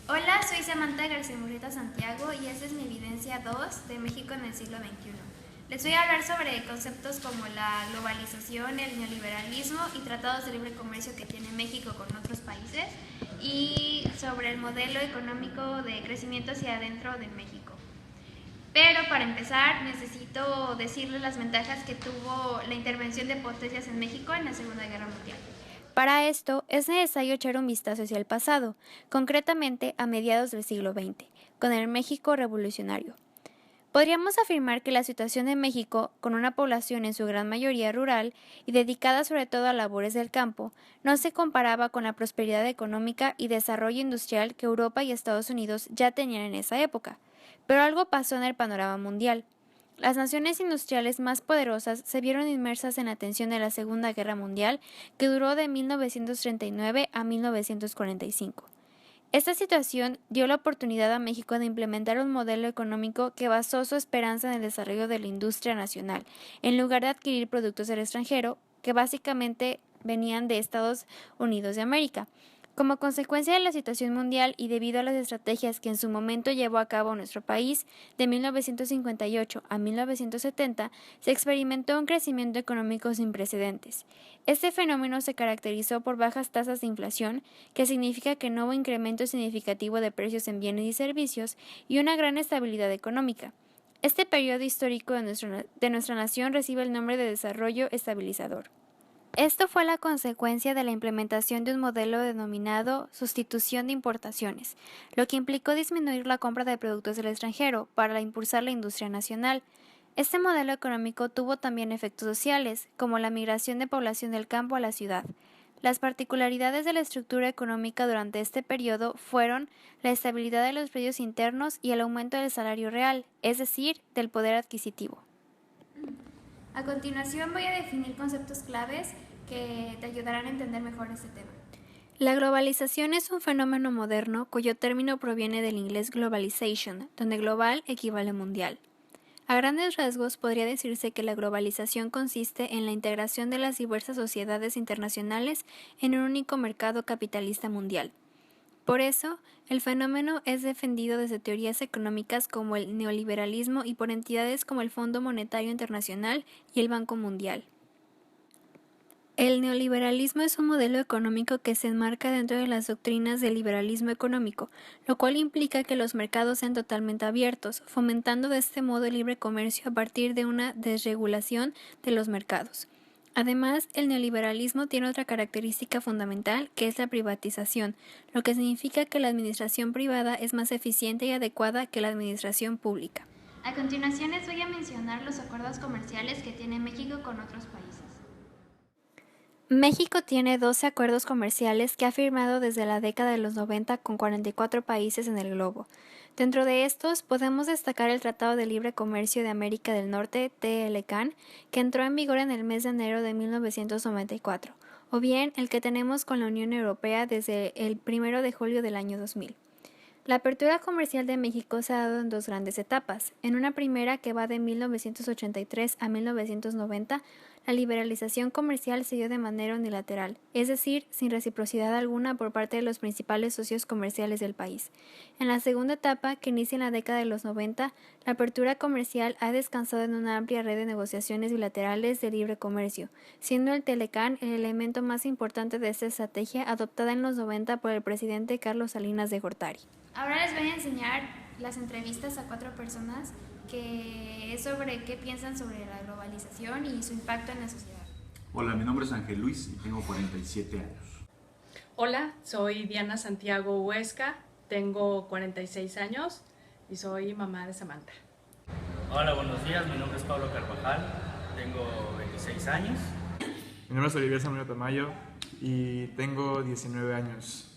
Hola, soy Samantha García Murrieta Santiago y esta es mi evidencia 2 de México en el siglo XXI. Les voy a hablar sobre conceptos como la globalización, el neoliberalismo y tratados de libre comercio que tiene México con otros países y sobre el modelo económico de crecimiento hacia adentro de México. Pero para empezar necesito decirles las ventajas que tuvo la intervención de potencias en México en la Segunda Guerra Mundial. Para esto es necesario echar un vistazo hacia el pasado, concretamente a mediados del siglo XX, con el México revolucionario. Podríamos afirmar que la situación de México, con una población en su gran mayoría rural y dedicada sobre todo a labores del campo, no se comparaba con la prosperidad económica y desarrollo industrial que Europa y Estados Unidos ya tenían en esa época. Pero algo pasó en el panorama mundial. Las naciones industriales más poderosas se vieron inmersas en la tensión de la Segunda Guerra Mundial, que duró de 1939 a 1945. Esta situación dio la oportunidad a México de implementar un modelo económico que basó su esperanza en el desarrollo de la industria nacional, en lugar de adquirir productos del extranjero, que básicamente venían de Estados Unidos de América. Como consecuencia de la situación mundial y debido a las estrategias que en su momento llevó a cabo nuestro país, de 1958 a 1970 se experimentó un crecimiento económico sin precedentes. Este fenómeno se caracterizó por bajas tasas de inflación, que significa que no hubo incremento significativo de precios en bienes y servicios, y una gran estabilidad económica. Este periodo histórico de nuestra nación recibe el nombre de desarrollo estabilizador. Esto fue la consecuencia de la implementación de un modelo denominado sustitución de importaciones, lo que implicó disminuir la compra de productos del extranjero para impulsar la industria nacional. Este modelo económico tuvo también efectos sociales, como la migración de población del campo a la ciudad. Las particularidades de la estructura económica durante este periodo fueron la estabilidad de los precios internos y el aumento del salario real, es decir, del poder adquisitivo. A continuación voy a definir conceptos claves que te ayudarán a entender mejor este tema. La globalización es un fenómeno moderno cuyo término proviene del inglés globalization, donde global equivale a mundial. A grandes rasgos podría decirse que la globalización consiste en la integración de las diversas sociedades internacionales en un único mercado capitalista mundial. Por eso, el fenómeno es defendido desde teorías económicas como el neoliberalismo y por entidades como el Fondo Monetario Internacional y el Banco Mundial. El neoliberalismo es un modelo económico que se enmarca dentro de las doctrinas del liberalismo económico, lo cual implica que los mercados sean totalmente abiertos, fomentando de este modo el libre comercio a partir de una desregulación de los mercados. Además, el neoliberalismo tiene otra característica fundamental, que es la privatización, lo que significa que la administración privada es más eficiente y adecuada que la administración pública. A continuación les voy a mencionar los acuerdos comerciales que tiene México con otros países. México tiene 12 acuerdos comerciales que ha firmado desde la década de los 90 con 44 países en el globo. Dentro de estos podemos destacar el Tratado de Libre Comercio de América del Norte, TLCAN, que entró en vigor en el mes de enero de 1994, o bien el que tenemos con la Unión Europea desde el 1 de julio del año 2000. La apertura comercial de México se ha dado en dos grandes etapas. En una primera, que va de 1983 a 1990, la liberalización comercial se dio de manera unilateral, es decir, sin reciprocidad alguna por parte de los principales socios comerciales del país. En la segunda etapa, que inicia en la década de los 90, la apertura comercial ha descansado en una amplia red de negociaciones bilaterales de libre comercio, siendo el Telecán el elemento más importante de esta estrategia adoptada en los 90 por el presidente Carlos Salinas de Gortari. Ahora les voy a enseñar las entrevistas a 4 personas que es sobre qué piensan sobre la globalización y su impacto en la sociedad. Hola, mi nombre es Ángel Luis y tengo 47 años. Hola, soy Diana Santiago Huesca, tengo 46 años y soy mamá de Samantha. Hola, buenos días, mi nombre es Pablo Carvajal, tengo 26 años. Mi nombre es Olivier Samuel Tamayo y tengo 19 años.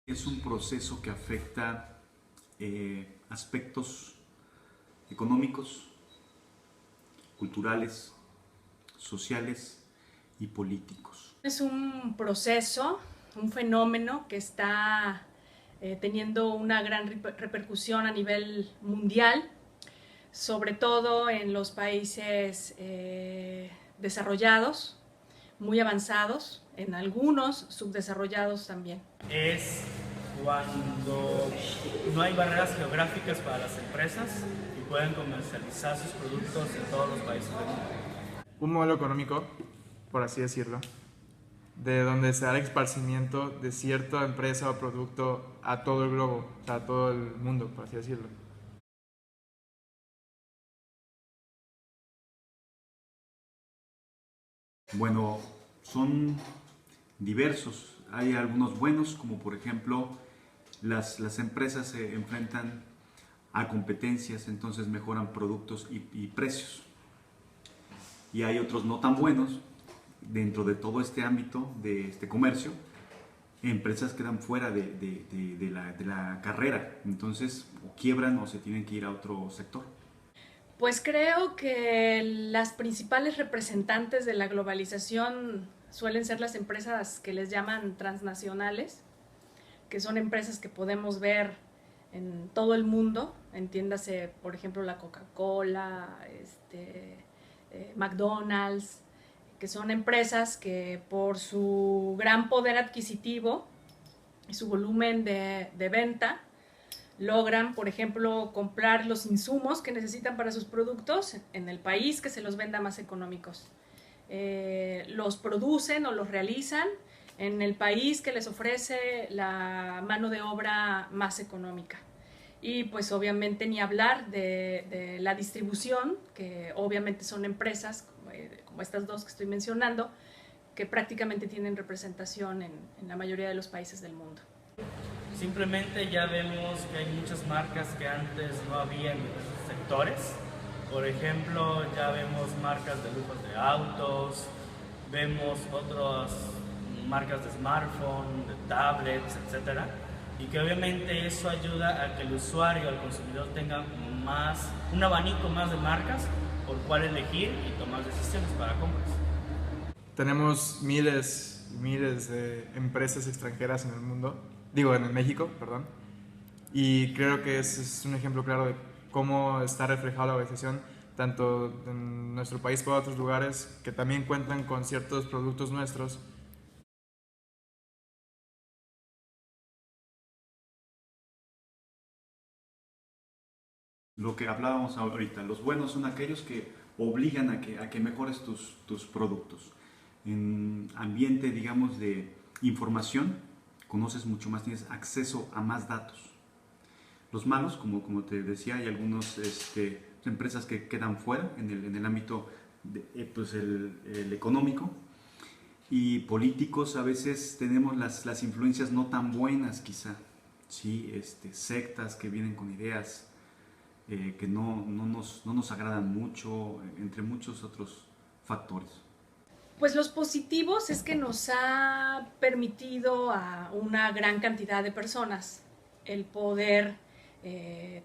Es un proceso que afecta aspectos económicos, culturales, sociales y políticos. Es un proceso, un fenómeno que está teniendo una gran repercusión a nivel mundial, sobre todo en los países desarrollados, muy avanzados, en algunos subdesarrollados también. Es cuando no hay barreras geográficas para las empresas y pueden comercializar sus productos en todos los países del mundo. Un modelo económico, por así decirlo, de donde se da el esparcimiento de cierta empresa o producto a todo el globo, o sea, a todo el mundo, por así decirlo. Bueno, son diversos. Hay algunos buenos, como por ejemplo las empresas se enfrentan a competencias, entonces mejoran productos y precios. Y hay otros no tan buenos dentro de todo este ámbito de este comercio. Empresas quedan fuera de la carrera, entonces o quiebran o se tienen que ir a otro sector. Pues creo que las principales representantes de la globalización suelen ser las empresas que les llaman transnacionales, que son empresas que podemos ver en todo el mundo, entiéndase, por ejemplo, la Coca-Cola, McDonald's, que son empresas que por su gran poder adquisitivo y su volumen de venta logran, por ejemplo, comprar los insumos que necesitan para sus productos en el país que se los venda más económicos. Los producen o los realizan en el país que les ofrece la mano de obra más económica. Y pues obviamente ni hablar de la distribución, que obviamente son empresas como estas dos que estoy mencionando, que prácticamente tienen representación en la mayoría de los países del mundo. Simplemente ya vemos que hay muchas marcas que antes no había en diversos sectores. Por ejemplo, ya vemos marcas de lujos de autos, vemos otras marcas de smartphone, de tablets, etc. Y que obviamente eso ayuda a que el usuario, el consumidor, tenga un abanico más de marcas por cuál elegir y tomar decisiones para compras. Tenemos miles y miles de empresas extranjeras en el mundo, digo, en México, perdón, y creo que ese es un ejemplo claro de cómo está reflejada la globalización, tanto en nuestro país como en otros lugares que también cuentan con ciertos productos nuestros. Lo que hablábamos ahorita, los buenos son aquellos que obligan a que mejores tus productos. En ambiente, digamos, de información, conoces mucho más, tienes acceso a más datos. Los malos, como te decía, hay algunas empresas que quedan fuera en el ámbito pues el económico, y políticos. A veces tenemos las influencias no tan buenas quizá, ¿sí? Sectas que vienen con ideas que no nos agradan mucho, entre muchos otros factores. Pues los positivos es que nos ha permitido a una gran cantidad de personas el poder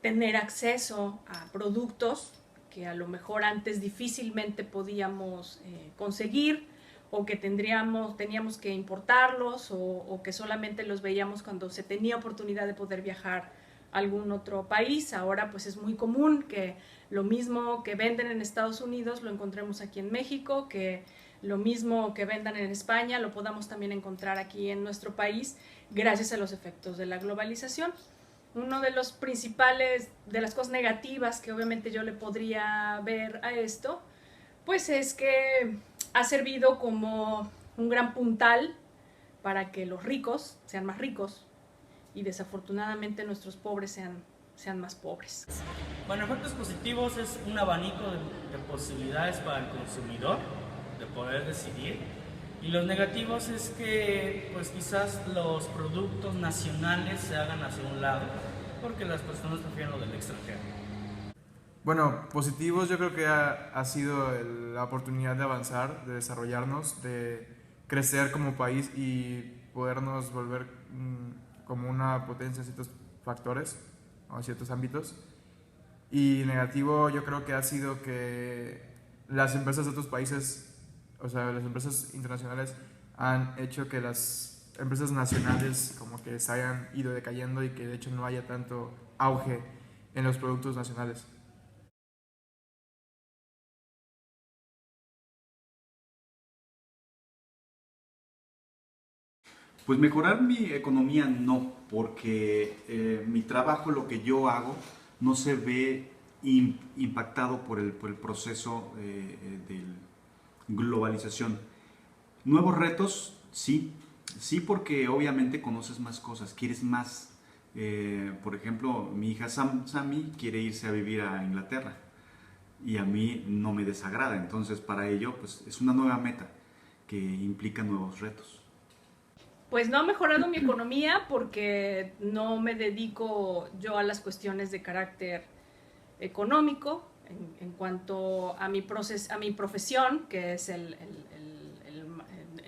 tener acceso a productos que a lo mejor antes difícilmente podíamos conseguir, o que teníamos que importarlos, o que solamente los veíamos cuando se tenía oportunidad de poder viajar a algún otro país. Ahora pues es muy común que lo mismo que venden en Estados Unidos lo encontremos aquí en México, que lo mismo que vendan en España lo podamos también encontrar aquí en nuestro país, gracias a los efectos de la globalización. Uno de los principales, de las cosas negativas que obviamente yo le podría ver a esto, pues es que ha servido como un gran puntal para que los ricos sean más ricos y desafortunadamente nuestros pobres sean más pobres. Bueno, efectos positivos es un abanico de posibilidades para el consumidor de poder decidir, y los negativos es que pues quizás los productos nacionales se hagan hacia un lado porque las personas prefieren lo del extranjero. Bueno, positivos yo creo que ha sido la oportunidad de avanzar, de desarrollarnos, de crecer como país y podernos volver como una potencia en ciertos factores o en ciertos ámbitos. Y negativo yo creo que ha sido que las empresas de otros países, o sea, las empresas internacionales, han hecho que las empresas nacionales como que se hayan ido decayendo y que de hecho no haya tanto auge en los productos nacionales. Pues mejorar mi economía no, porque mi trabajo, lo que yo hago, no se ve impactado por el proceso de globalización. Nuevos retos, sí, sí, porque obviamente conoces más cosas, quieres más. Por ejemplo, mi hija Sammy quiere irse a vivir a Inglaterra y a mí no me desagrada, entonces para ello pues, es una nueva meta que implica nuevos retos. Pues no ha mejorado mi economía porque no me dedico yo a las cuestiones de carácter económico en cuanto a mi profesión, que es en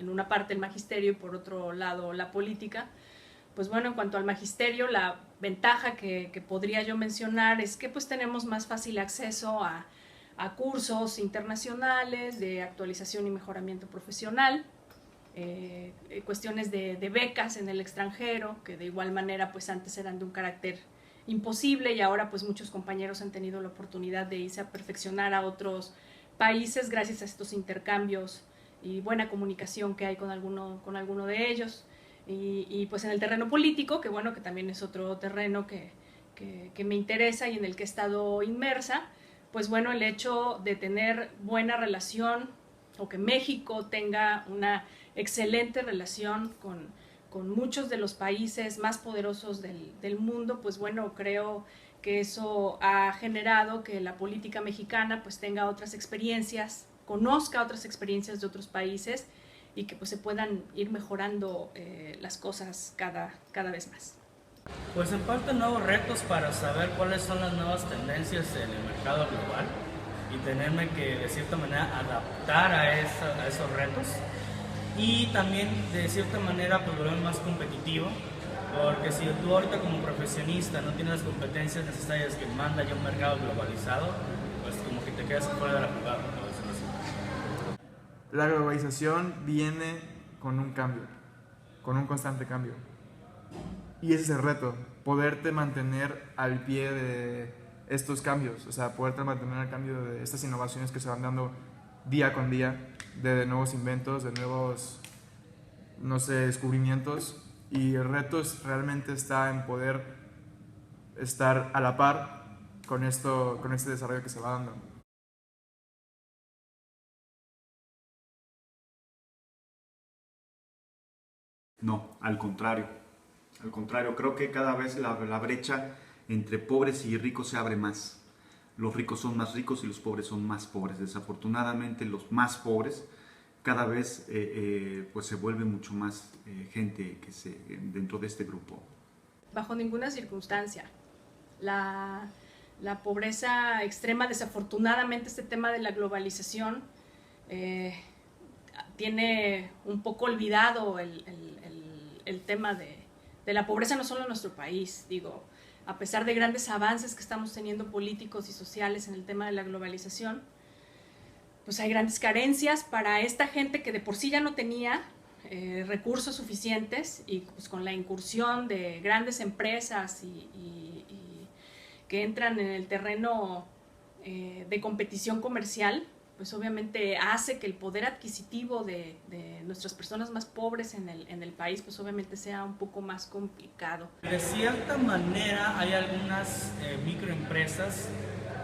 una parte el magisterio y por otro lado la política. Pues bueno, en cuanto al magisterio, la ventaja que podría yo mencionar es que pues tenemos más fácil acceso a cursos internacionales de actualización y mejoramiento profesional, cuestiones de becas en el extranjero, que de igual manera pues antes eran de un carácter imposible y ahora pues muchos compañeros han tenido la oportunidad de irse a perfeccionar a otros países gracias a estos intercambios y buena comunicación que hay con alguno de ellos. Y pues en el terreno político, que bueno, que también es otro terreno que me interesa y en el que he estado inmersa, pues bueno, el hecho de tener buena relación o que México tenga una excelente relación con muchos de los países más poderosos del mundo, pues bueno, creo que eso ha generado que la política mexicana pues tenga otras experiencias, conozca otras experiencias de otros países y que pues se puedan ir mejorando las cosas cada vez más. Pues en parte nuevos retos para saber cuáles son las nuevas tendencias en el mercado global y tenerme que de cierta manera adaptar a esos retos y también de cierta manera pues volverme más competitivo, porque si tú ahorita como profesionista no tienes las competencias necesarias que manda ya un mercado globalizado, pues como que te quedas fuera de la jugada, ¿no? La globalización viene con un cambio, con un constante cambio. Y ese es el reto, poderte mantener al pie de estos cambios, o sea, poderte mantener al cambio de estas innovaciones que se van dando día con día, de nuevos inventos, de nuevos, no sé, descubrimientos. Y el reto realmente está en poder estar a la par con este desarrollo que se va dando. No, al contrario. Al contrario, creo que cada vez la brecha entre pobres y ricos se abre más. Los ricos son más ricos y los pobres son más pobres. Desafortunadamente, los más pobres cada vez pues se vuelve mucho más gente dentro de este grupo. Bajo ninguna circunstancia. La pobreza extrema, desafortunadamente, este tema de la globalización tiene un poco olvidado el tema de la pobreza no solo en nuestro país. Digo, a pesar de grandes avances que estamos teniendo políticos y sociales en el tema de la globalización, pues hay grandes carencias para esta gente que de por sí ya no tenía recursos suficientes y pues con la incursión de grandes empresas y que entran en el terreno de competición comercial, pues obviamente hace que el poder adquisitivo de nuestras personas más pobres en el país, pues obviamente sea un poco más complicado. De cierta manera hay algunas microempresas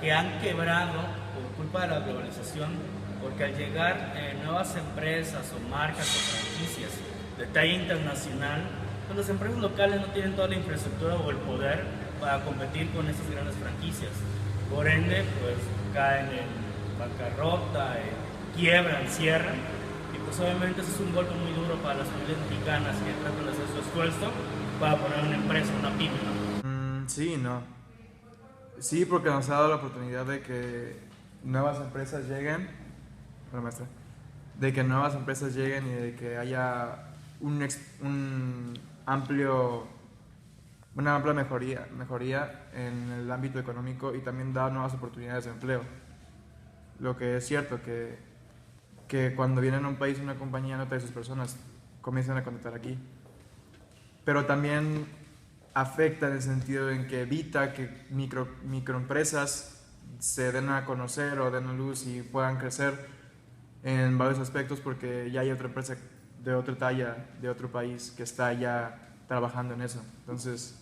que han quebrado por culpa de la globalización, porque al llegar nuevas empresas o marcas o franquicias de talla internacional, pues las empresas locales no tienen toda la infraestructura o el poder para competir con estas grandes franquicias. Por ende, pues caen en bancarrota, quiebran, cierran, y pues obviamente eso es un golpe muy duro para las familias mexicanas que tratan de hacer su esfuerzo para poner una empresa, una pyme, ¿no? Sí, no. Sí, porque nos ha dado la oportunidad de que nuevas empresas lleguen, bueno, maestra, de que nuevas empresas lleguen y de que haya una amplia mejoría en el ámbito económico y también da nuevas oportunidades de empleo. Lo que es cierto, que cuando vienen a un país una compañía no trae sus personas, comienzan a contratar aquí. Pero también afecta en el sentido en que evita que microempresas se den a conocer o den a luz y puedan crecer en varios aspectos porque ya hay otra empresa de otra talla, de otro país que está ya trabajando en eso. Entonces,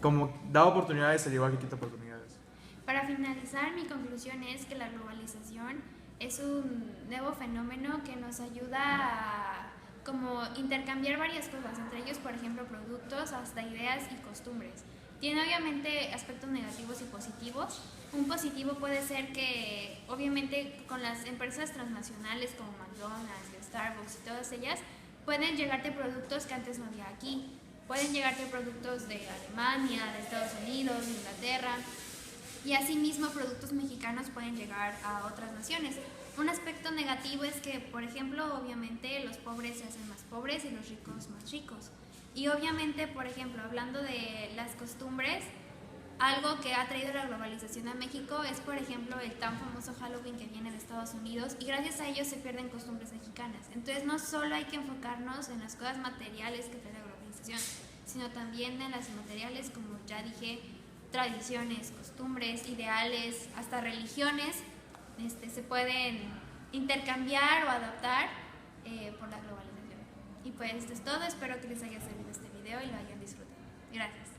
como da oportunidades, al igual que quita oportunidades. Para finalizar, mi conclusión es que la globalización es un nuevo fenómeno que nos ayuda a como intercambiar varias cosas, entre ellos, por ejemplo, productos, hasta ideas y costumbres. Tiene obviamente aspectos negativos y positivos. Un positivo puede ser que, obviamente, con las empresas transnacionales como McDonald's, Starbucks y todas ellas, pueden llegarte productos que antes no había aquí. Pueden llegarte productos de Alemania, de Estados Unidos, de Inglaterra, y asimismo productos mexicanos pueden llegar a otras naciones. Un aspecto negativo es que, por ejemplo, obviamente los pobres se hacen más pobres y los ricos más ricos. Y obviamente, por ejemplo, hablando de las costumbres, algo que ha traído la globalización a México es, por ejemplo, el tan famoso Halloween que viene de Estados Unidos, y gracias a ello se pierden costumbres mexicanas. Entonces no solo hay que enfocarnos en las cosas materiales que trae la globalización, sino también en las inmateriales, como ya dije, tradiciones, costumbres, ideales, hasta religiones, se pueden intercambiar o adaptar por la globalización. Y pues esto es todo, espero que les haya servido este video y lo hayan disfrutado. Gracias.